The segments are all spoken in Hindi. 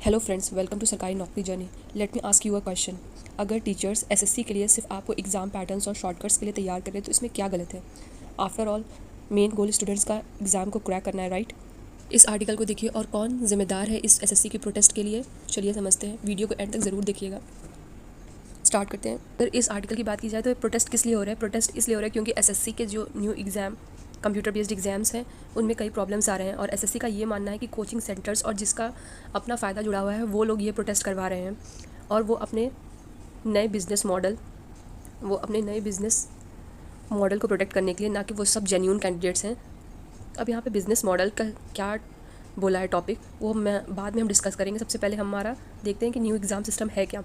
हेलो फ्रेंड्स, वेलकम टू सरकारी नौकरी journey. Let me ask you a question. अगर टीचर्स एसएससी के लिए सिर्फ आपको एग्ज़ाम पैटर्न्स और शॉर्टकट्स के लिए तैयार कर रहे हैं तो इसमें क्या गलत है? After all, main goal students का एग्ज़ाम को क्रैक करना है, राइट? इस आर्टिकल को देखिए और कौन जिम्मेदार है इस एसएससी की प्रोटेस्ट के लिए। चलिए समझते हैं, वीडियो को एंड तक ज़रूर देखिएगा। स्टार्ट करते हैं। अगर इस आर्टिकल की बात की जाए तो प्रोटेस्ट किस लिए हो रहा है? प्रोटेस्ट इसलिए हो रहा है क्योंकि एसएससी के जो new exam computer based exams हैं उनमें कई प्रॉब्लम्स आ रहे हैं और एसएससी का ये मानना है कि कोचिंग सेंटर्स और जिसका अपना फ़ायदा जुड़ा हुआ है वो लोग ये प्रोटेस्ट करवा रहे हैं और वो अपने नए बिज़नेस मॉडल को प्रोटेक्ट करने के लिए, ना कि वो सब जेन्यून कैंडिडेट्स हैं। अब यहाँ पे बिज़नेस मॉडल का क्या बोला है टॉपिक, वो मैं बाद में हम डिस्कस करेंगे। सबसे पहले हमारा देखते हैं कि न्यू एग्ज़ाम सिस्टम है क्या,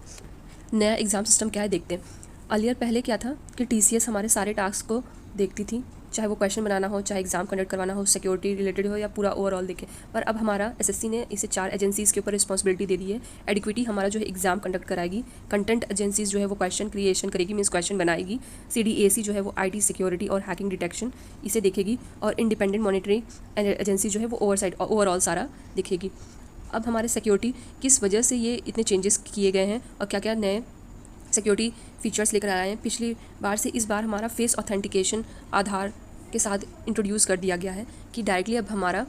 नया एग्ज़ाम सिस्टम क्या है देखते हैं। अर्लियर पहले क्या था कि टीसीएस हमारे सारे टास्क को देखती थी, चाहे वो क्वेश्चन बनाना हो, चाहे एग्ज़ाम कंडक्ट करवाना हो, सिक्योरिटी रिलेटेड हो या पूरा ओवरऑल देखे। पर अब हमारा एसएससी ने इसे 4 एजेंसीज़ के ऊपर रिस्पॉन्सिबिलिटी दे दी है। एडिक्विटी हमारा जो है एग्ज़ाम कंडक्ट कराएगी, कंटेंट एजेंसीज जो है वो क्वेश्चन क्रिएशन करेगी, मीन्स क्वेश्चन बनाएगी, सीडीएसी जो है वो आईटी सिक्योरिटी और हैकिंग डिटेक्शन इसे देखेगी, और इंडिपेंडेंट मॉनिटरिंग एजेंसी जो है वो ओवरऑल सारा देखेगी। अब हमारे सिक्योरिटी किस वजह से ये इतने चेंजेस किए गए हैं और क्या क्या नए सिक्योरिटी फीचर्स लेकर आए हैं पिछली बार से, इस बार हमारा फेस ऑथेंटिकेशन आधार के साथ इंट्रोड्यूस कर दिया गया है कि डायरेक्टली अब हमारा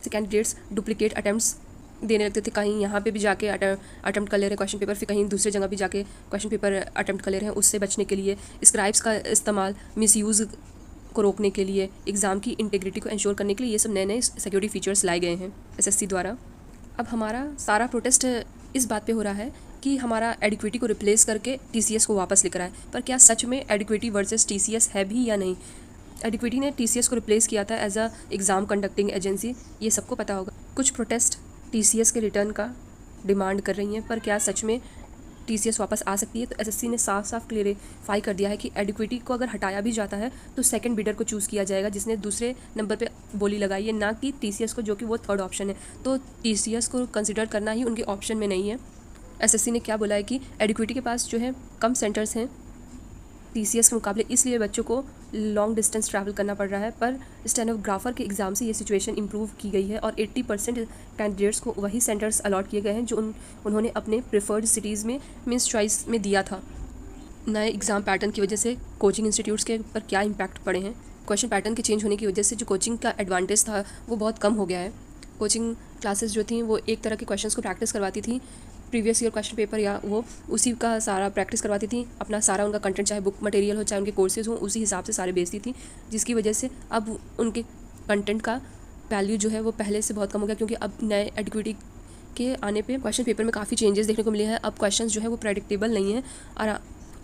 कैंडिडेट्स डुप्लीकेट अटैम्प्ट्स देने लगते थे। कहीं यहाँ पे भी जाके अटैम्प्ट कर ले रहे हैं क्वेश्चन पेपर, फिर कहीं दूसरी जगह भी जाके क्वेश्चन पेपर अटैम्प्ट कर ले रहे हैं। उससे बचने के लिए स्क्राइब्स का इस्तेमाल, मिसयूज़ को रोकने के लिए, एग्ज़ाम की इंटीग्रिटी को इंश्योर करने के लिए ये सब नए नए सिक्योरिटी फीचर्स लाए गए हैं एसएससी द्वारा। अब हमारा सारा प्रोटेस्ट इस बात पे हो रहा है कि हमारा एडिक्विटी को रिप्लेस करके टीसीएस को वापस लेकर आए। पर क्या सच में एडिक्विटी वर्सेस टीसीएस है भी या नहीं? एडिक्विटी ने टीसीएस को रिप्लेस किया था as a exam conducting agency, ये सबको पता होगा। कुछ प्रोटेस्ट टीसीएस के रिटर्न का डिमांड कर रही हैं, पर क्या सच में टीसीएस वापस आ सकती है? तो एसएससी ने साफ साफ क्लियरिफाई कर दिया है कि एडिक्विटी को अगर हटाया भी जाता है तो सेकंड बिडर को चूज़ किया जाएगा जिसने दूसरे नंबर पे बोली लगाई है, ना कि टीसीएस को, जो कि वो थर्ड ऑप्शन है। तो टीसीएस को कंसिडर करना ही उनके ऑप्शन में नहीं है। एसएससी ने क्या बोला है कि एडिक्विटी के पास जो है कम सेंटर्स हैं टीसीएस के मुकाबले, इसलिए बच्चों को लॉन्ग डिस्टेंस ट्रैवल करना पड़ रहा है। पर स्टेनोग्राफर के एग्ज़ाम से ये सिचुएशन इंप्रूव की गई है और 80% कैंडिडेट्स को वही सेंटर्स अलॉट किए गए हैं जो उन्होंने अपने प्रेफर्ड सिटीज़ में मीन्स चॉइस में दिया था। नए एग्ज़ाम पैटर्न की वजह से कोचिंग इंस्टीट्यूट्स के ऊपर क्या इम्पैक्ट पड़े हैं? क्वेश्चन पैटर्न के चेंज होने की वजह से जो कोचिंग का एडवांटेज था वो बहुत कम हो गया है। कोचिंग क्लासेस जो थी वो एक तरह के क्वेश्चंस को प्रैक्टिस करवाती थी, प्रीवियस ईयर क्वेश्चन पेपर या वो उसी का सारा प्रैक्टिस करवाती थी, अपना सारा उनका कंटेंट चाहे बुक मटेरियल हो चाहे उनके कोर्सेज हों उसी हिसाब से सारे बेचती थी, जिसकी वजह से अब उनके कंटेंट का वैल्यू जो है वो पहले से बहुत कम हो गया, क्योंकि अब नए एडिक्विटी के आने पे क्वेश्चन पेपर में काफ़ी चेंजेस देखने को मिले हैं। अब क्वेश्चन जो है वो प्रेडिक्टेबल नहीं है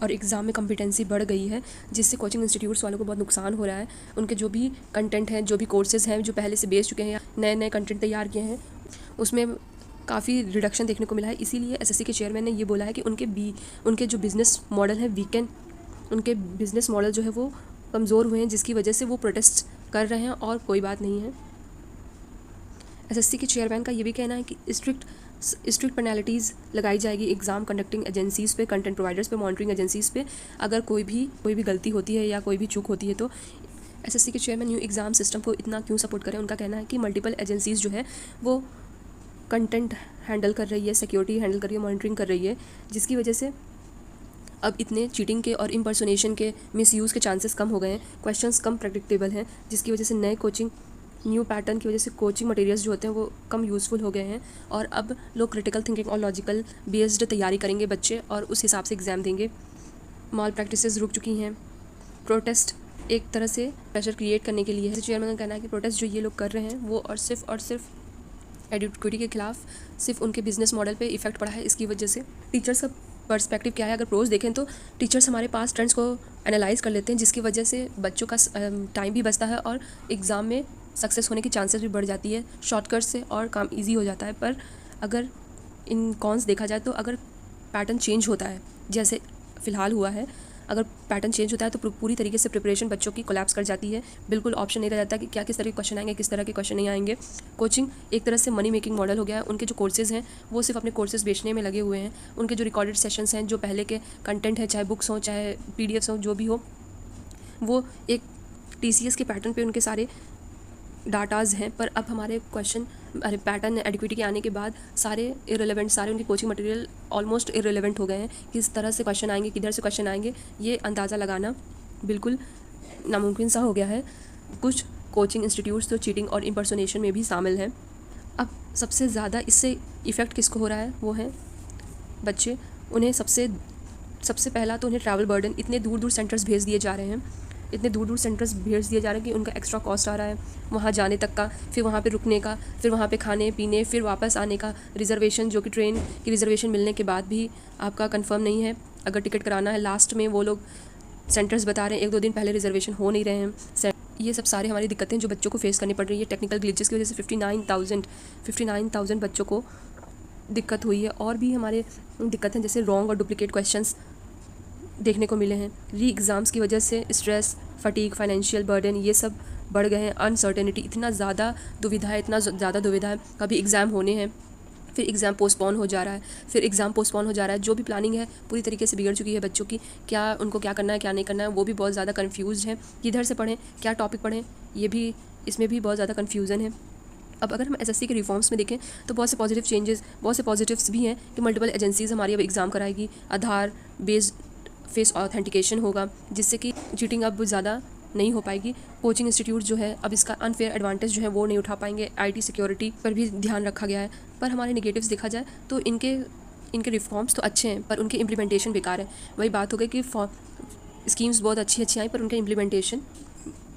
और एग्ज़ाम में कॉम्पिटेंसी बढ़ गई है, जिससे कोचिंग इंस्टीट्यूट्स वालों को बहुत नुकसान हो रहा है। उनके जो भी कंटेंट हैं, जो भी कोर्सेज़ हैं जो पहले से बेच चुके हैं या नए नए कंटेंट तैयार किए हैं, उसमें काफ़ी रिडक्शन देखने को मिला है। इसीलिए एसएससी के चेयरमैन ने ये बोला है कि उनके जो बिज़नेस मॉडल है उनके बिज़नेस मॉडल जो है वो कमज़ोर हुए हैं, जिसकी वजह से वो प्रोटेस्ट कर रहे हैं और कोई बात नहीं है। एसएससी के चेयरमैन का ये भी कहना है कि स्ट्रिक्ट पेनल्टीज़ लगाई जाएगी एग्ज़ाम कंडक्टिंग एजेंसीज़ पे, कंटेंट प्रोवाइडर्स पे, मॉनिटरिंग एजेंसीज़ पे, अगर कोई भी गलती होती है या कोई भी चूक होती है तो। एसएससी के चेयरमैन न्यू एग्ज़ाम सिस्टम को इतना क्यों सपोर्ट करें? उनका कहना है कि मल्टीपल एजेंसीज़ जो है वो कंटेंट हैंडल कर रही है, सिक्योरिटी हैंडल कर रही है, मॉनिटरिंग कर रही है, जिसकी वजह से अब इतने चीटिंग के और इम्पर्सोनेशन के, मिसयूज़ के चांसेस कम हो गए हैं, क्वेश्चंस कम प्रेडिक्टेबल हैं, जिसकी वजह से न्यू पैटर्न की वजह से कोचिंग मटेरियल्स जो होते हैं वो कम यूज़फुल हो गए हैं और अब लोग क्रिटिकल थिंकिंग और लॉजिकल बेस्ड तैयारी करेंगे बच्चे और उस हिसाब से एग्ज़ाम देंगे। मॉल प्रैक्टिसेस रुक चुकी हैं। प्रोटेस्ट एक तरह से प्रेशर क्रिएट करने के लिए है। चेयरमैन का कहना है कि प्रोटेस्ट जो ये लोग कर रहे हैं वो और सिर्फ एडिक्विटी के खिलाफ सिर्फ उनके बिजनेस मॉडल पे इफेक्ट पड़ा है। इसकी वजह से टीचर्स का पर्सपेक्टिव क्या है? अगर प्रोज देखें तो टीचर्स हमारे पास ट्रेंड्स को एनालाइज कर लेते हैं, जिसकी वजह से बच्चों का टाइम भी बचता है और एग्ज़ाम में सक्सेस होने की चांसेस भी बढ़ जाती है शॉर्टकट से और काम इजी हो जाता है। पर अगर इन कॉन्स देखा जाए तो अगर पैटर्न चेंज होता है जैसे फ़िलहाल हुआ है, अगर पैटर्न चेंज होता है तो पूरी तरीके से प्रिपरेशन बच्चों की कोलैप्स कर जाती है। बिल्कुल ऑप्शन नहीं रह जाता कि क्या किस तरह के क्वेश्चन आएंगे, किस तरह के क्वेश्चन नहीं आएंगे। कोचिंग एक तरह से मनी मेकिंग मॉडल हो गया है। उनके जो कोर्सेज़ हैं वो सिर्फ अपने कोर्सेज़ बेचने में लगे हुए हैं। उनके जो रिकॉर्डेड सेशंस हैं, जो पहले के कंटेंट है, चाहे बुक्स हों चाहे पीडीएफ्स हों, जो भी हो, वो एक टीसीएस के पैटर्न पे उनके सारे डाटाज हैं। पर अब हमारे क्वेश्चन अरे पैटर्न एडिक्विटी के आने के बाद सारे इरेलीवेंट, सारे उनके कोचिंग मटेरियल ऑलमोस्ट इरेलीवेंट हो गए हैं। किस तरह से क्वेश्चन आएंगे, किधर से क्वेश्चन आएंगे, ये अंदाज़ा लगाना बिल्कुल नामुमकिन सा हो गया है। कुछ कोचिंग इंस्टीट्यूट्स तो चीटिंग और इम्पर्सोनेशन में भी शामिल हैं। अब सबसे ज़्यादा इससे इफ़ेक्ट किसको हो रहा है, वो है बच्चे। उन्हें सबसे पहला तो उन्हें ट्रैवल बर्डन, इतने दूर दूर सेंटर्स भेज दिए जा रहे हैं, इतने दूर दूर सेंटर्स भेज दिए जा रहे हैं कि उनका एक्स्ट्रा कॉस्ट आ रहा है वहाँ जाने तक का, फिर वहाँ पे रुकने का, फिर वहाँ पे खाने पीने, फिर वापस आने का, रिजर्वेशन जो कि ट्रेन की रिजर्वेशन मिलने के बाद भी आपका कंफर्म नहीं है। अगर टिकट कराना है, लास्ट में वो लोग सेंटर्स बता रहे हैं 1-2 दिन पहले रिजर्वेशन हो नहीं रहे हैं। ये सब सारे हमारी दिक्कतें जो बच्चों को फेस करनी पड़ रही है टेक्निकल ग्लिचेस की वजह से 59,000 बच्चों को दिक्कत हुई है। और भी हमारे दिक्कतें जैसे रॉन्ग और डुप्लीकेट क्वेश्चंस देखने को मिले हैं। री एग्ज़ाम्स की वजह से स्ट्रेस, फटीग, फाइनेंशियल बर्डन, ये सब बढ़ गए हैं। अनसर्टेनिटी, इतना ज़्यादा दुविधा है, कभी एग्ज़ाम होने हैं, फिर एग्ज़ाम पोस्टपोन हो जा रहा है, फिर एग्ज़ाम पोस्टपोन हो जा रहा है। जो भी प्लानिंग है पूरी तरीके से बिगड़ चुकी है बच्चों की। उनको क्या करना है, क्या नहीं करना है, वो भी बहुत ज़्यादा कन्फ्यूज़ है। किधर से पढ़ें, क्या टॉपिक पढ़ें, ये भी, इसमें भी बहुत ज़्यादा कन्फ्यूज़न है। अब अगर हम एसएससी के रिफॉर्म्स में देखें तो बहुत से पॉजिटिव्स भी हैं कि मल्टीपल एजेंसीज़ हमारी अब एग्ज़ाम कराएगी, आधार बेस्ड फेस ऑथेंटिकेशन होगा, जिससे कि चीटिंग अब ज़्यादा नहीं हो पाएगी। कोचिंग इंस्टीट्यूट जो है अब इसका अनफेयर एडवांटेज जो है वो नहीं उठा पाएंगे। आईटी सिक्योरिटी पर भी ध्यान रखा गया है। पर हमारे नेगेटिव्स देखा जाए तो इनके रिफॉर्म्स तो अच्छे हैं पर उनकी इम्प्लीमेंटेशन बेकार है। वही बात हो गई कि स्कीम्स बहुत अच्छी आई पर उनका इम्प्लीमेंटेशन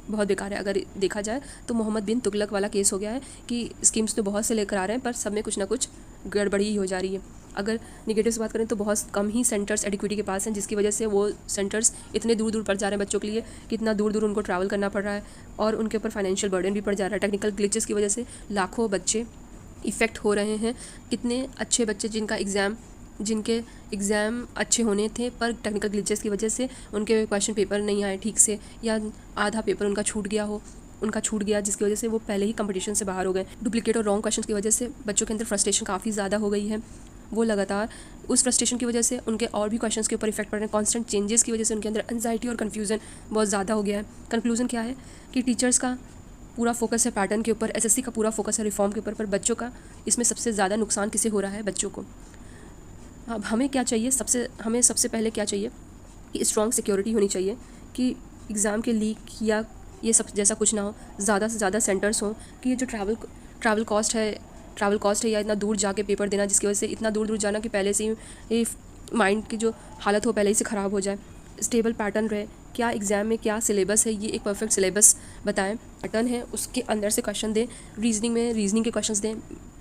बहुत बेकार है। अगर देखा जाए तो मोहम्मद बिन तुगलक वाला केस हो गया है कि स्कीम्स तो बहुत से लेकर आ रहे हैं पर सब में कुछ ना कुछ गड़बड़ी हो जा रही है। अगर निगेटिव से बात करें तो बहुत कम ही सेंटर्स एडिक्विटी के पास हैं, जिसकी वजह से वो सेंटर्स इतने दूर दूर पड़ जा रहे हैं बच्चों के लिए, कितना दूर दूर उनको ट्रैवल करना पड़ रहा है और उनके ऊपर फाइनेंशियल बर्डन भी पड़ जा रहा है। टेक्निकल ग्लिचेस की वजह से लाखों बच्चे इफ़ेक्ट हो रहे हैं। कितने अच्छे बच्चे जिनके एग्ज़ाम अच्छे होने थे पर टेक्निकल ग्लिचेस की वजह से उनके क्वेश्चन पेपर नहीं आए ठीक से, या आधा पेपर उनका छूट गया जिसकी वजह से वो पहले ही कंपटीशन से बाहर हो गए। डुप्लीकेट और रॉन्ग क्वेश्चन की वजह से बच्चों के अंदर फ्रस्ट्रेशन काफ़ी ज़्यादा हो गई है। वो लगातार उस फ्रस्ट्रेशन की वजह से उनके और भी क्वेश्चंस के ऊपर इफेक्ट पड़ रहे हैं। कॉन्स्टेंट चेंजेस की वजह से उनके अंदर एंजाइटी और कन्फ्यूज़न बहुत ज़्यादा हो गया है। कंक्लूजन क्या है कि टीचर्स का पूरा फोकस है पैटर्न के ऊपर, एसएससी का पूरा फोकस है रिफॉर्म के ऊपर, पर बच्चों का इसमें सबसे ज़्यादा नुकसान किसे हो रहा है, बच्चों को। अब हमें क्या चाहिए, हमें सबसे पहले क्या चाहिए कि स्ट्रॉन्ग सिक्योरिटी होनी चाहिए कि एग्ज़ाम के लीक या ये सब जैसा कुछ ना हो। ज़्यादा से ज़्यादा सेंटर्स हों कि ये जो ट्रैवल कॉस्ट है या इतना दूर जाके पेपर देना, जिसकी वजह से इतना दूर जाना कि पहले से ही माइंड की जो हालत हो पहले ही से ख़राब हो जाए। स्टेबल पैटर्न रहे, क्या एग्ज़ाम में क्या सिलेबस है, ये एक परफेक्ट सिलेबस बताएं। पैटर्न है उसके अंदर से क्वेश्चन दें, रीजनिंग में रीजनिंग के क्वेश्चंस दें,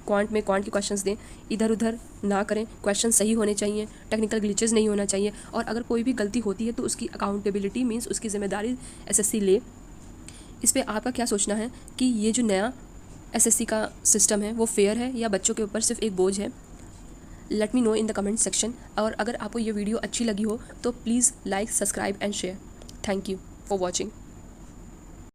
क्वांट में क्वांट के क्वेश्चंस दें। इधर उधर ना करें, क्वेश्चन सही होने चाहिए, टेक्निकल ग्लिचेस नहीं होना चाहिए। और अगर कोई भी गलती होती है तो उसकी अकाउंटेबिलिटी मीन्स उसकी ज़िम्मेदारी एसएससी ले। इस पर आपका क्या सोचना है कि ये जो नया एसएससी का सिस्टम है वो फेयर है या बच्चों के ऊपर सिर्फ एक बोझ है? Let me know in the comment section. और अगर आपको ये वीडियो अच्छी लगी हो तो please like, subscribe and share. Thank you for watching.